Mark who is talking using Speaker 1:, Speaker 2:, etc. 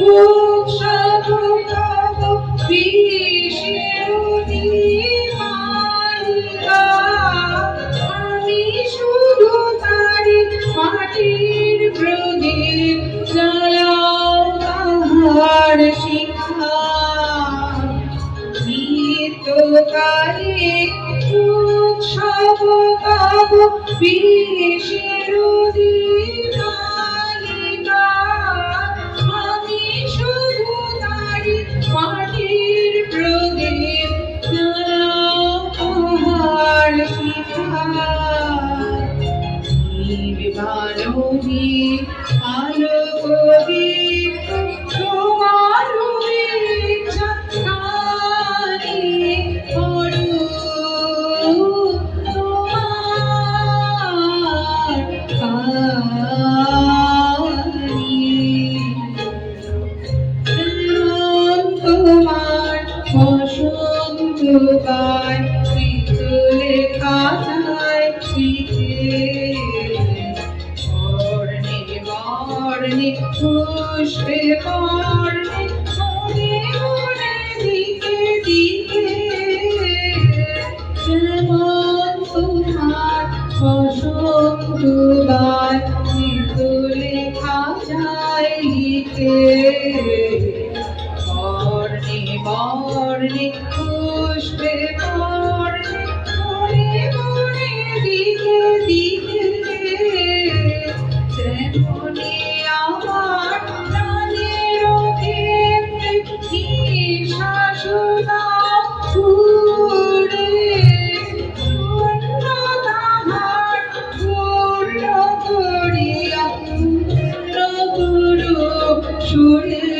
Speaker 1: উৎসব তব বিশেরুনি মালিকা। আমি শুধু তারি মাটির প্রদীপ জ্বালাও তাহার শিখা। নিত্যকালে উৎসব তব বিশেরুনি মালিকা। আমি শুধু তারি মাটির প্রদীপ জ্বালাও তাহার শিখা। নির্বাণী আলোক দীপ্ত তোমার ইচ্ছা কানে পড়ো তোমার কানে। তোমার বসন্ত গায় শীতলে কাটায় পিঠে। বর্ণে বর্ণে পুষ্পে বর্ণে মনে মনে দিকে দিকে। যেমন তোমার বসন্ত গায় শীতলে কাটায় লিখে। বর্ণে বর্ণে পুষ্পে বর্ণে মনে মনে দিকে দিকে। তেমনি আমার প্রাণের ক্ষেত্রে নিঃশ্বাস দাও ছুড়ে। শূন্য তাহার পূর্ণ করিয়া পূর্ণ করো সুরে।